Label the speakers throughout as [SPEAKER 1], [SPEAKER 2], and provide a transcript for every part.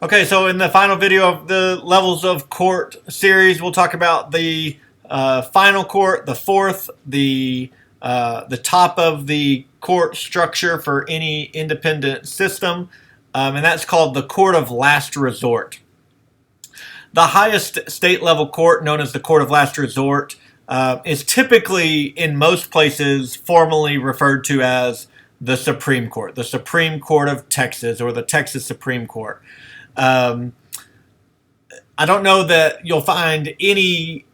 [SPEAKER 1] Okay, so in the final video of the Levels of Court series, we'll talk about the final court, the fourth, the top of the court structure for any independent system, and that's called the Court of Last Resort. The highest state level court, known as the Court of Last Resort, is typically, in most places, formally referred to as the Supreme Court of Texas, or the Texas Supreme Court. I don't know that you'll find any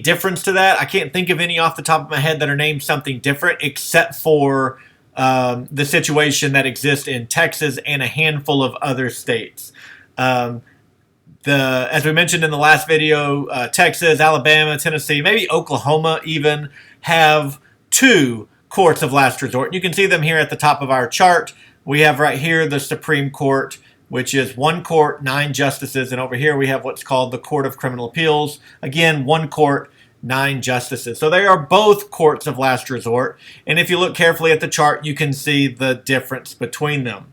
[SPEAKER 1] difference to that. I can't think of any off the top of my head that are named something different, except for the situation that exists in Texas and a handful of other states. As we mentioned in the last video, Texas, Alabama, Tennessee, maybe Oklahoma even have two courts of last resort. You can see them here at the top of our chart. We have right here the Supreme Court, which is one court, 9 justices, and over here we have what's called the Court of Criminal Appeals. Again, one court, 9 justices. So they are both courts of last resort, and if you look carefully at the chart, you can see the difference between them.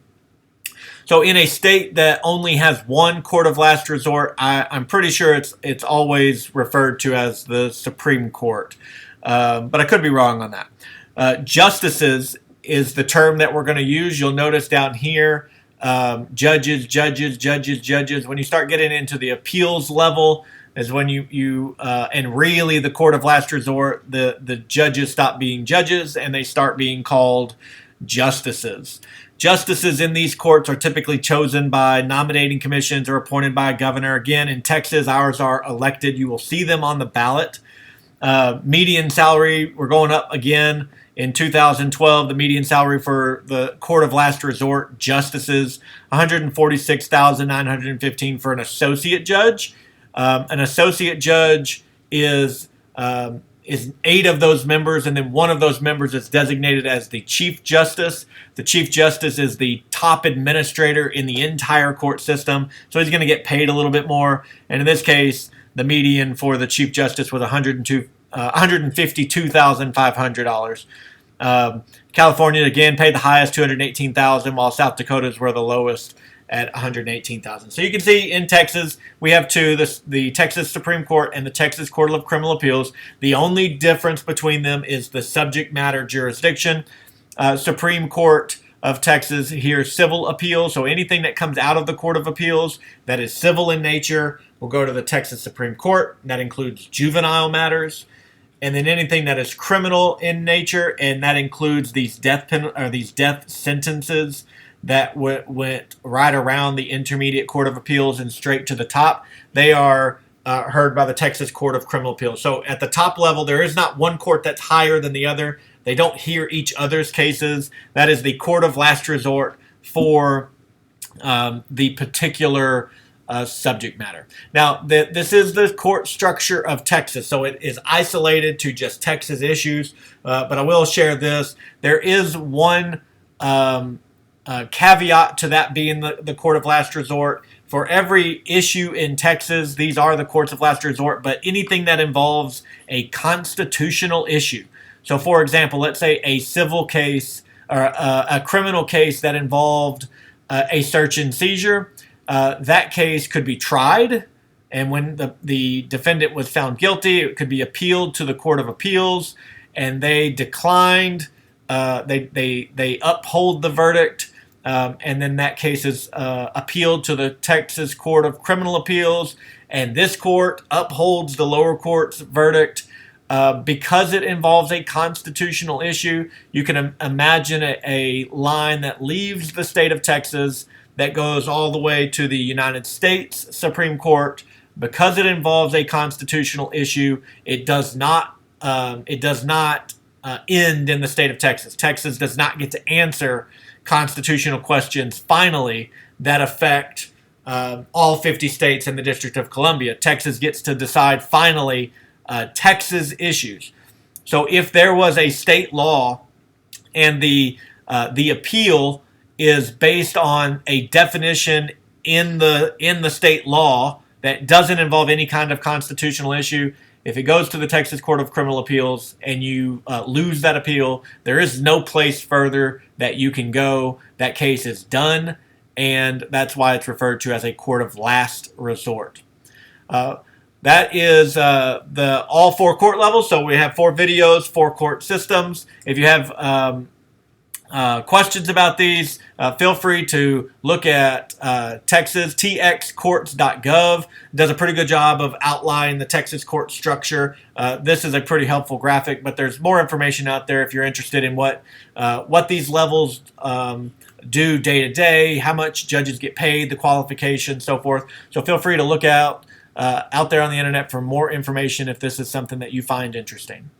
[SPEAKER 1] So in a state that only has one court of last resort, I'm pretty sure it's always referred to as the Supreme Court, but I could be wrong on that. Justices is the term that we're going to use. You'll notice down here, judges. When you start getting into the appeals level is when and really the court of last resort, the judges stop being judges and they start being called justices. Justices in these courts are typically chosen by nominating commissions or appointed by a governor. Again, in Texas, ours are elected. You will see them on the ballot. Median salary, we're going up again. In 2012, the median salary for the Court of Last Resort justices, $146,915 for an associate judge. An associate judge is 8 of those members, and then one of those members is designated as the Chief Justice. The Chief Justice is the top administrator in the entire court system, so he's going to get paid a little bit more. And in this case, the median for the Chief Justice was $152,500. California, again, paid the highest, $218,000, while South Dakota's were the lowest at $118,000. So you can see in Texas, we have two, the Texas Supreme Court and the Texas Court of Criminal Appeals. The only difference between them is the subject matter jurisdiction. Supreme Court of Texas hears civil appeals, so anything that comes out of the Court of Appeals that is civil in nature will go to the Texas Supreme Court. That includes juvenile matters, and then anything that is criminal in nature, and that includes these death sentences that went right around the Intermediate Court of Appeals and straight to the top. They are heard by the Texas Court of Criminal Appeals. So at the top level, there is not one court that's higher than the other. They don't hear each other's cases. That is the court of last resort for the particular subject matter. Now, this is the court structure of Texas, so it is isolated to just Texas issues, but I will share this. There is one caveat to that being the court of last resort. For every issue in Texas, these are the courts of last resort, but anything that involves a constitutional issue. So, for example, let's say a civil case or a criminal case that involved a search and seizure. That case could be tried, and when the defendant was found guilty, it could be appealed to the Court of Appeals, and they declined. They uphold the verdict, and then that case is appealed to the Texas Court of Criminal Appeals, and this court upholds the lower court's verdict. Because it involves a constitutional issue, you can imagine a line that leaves the state of Texas that goes all the way to the United States Supreme Court. Because it involves a constitutional issue, it does not end in the state of Texas. Texas does not get to answer constitutional questions finally that affect all 50 states and the District of Columbia. Texas gets to decide finally Texas issues. So if there was a state law and the appeal is based on a definition in the state law that doesn't involve any kind of constitutional issue, if it goes to the Texas Court of Criminal Appeals and you lose that appeal, there is no place further that you can go. That case is done, and that's why it's referred to as a court of last resort. That is the all 4 court levels. So we have 4 videos, 4 court systems. If you have questions about these, feel free to look at Texas, txcourts.gov. Does a pretty good job of outlining the Texas court structure. This is a pretty helpful graphic, but there's more information out there if you're interested in what these levels do day to day, how much judges get paid, the qualifications, so forth. So feel free to look out there on the internet for more information if this is something that you find interesting.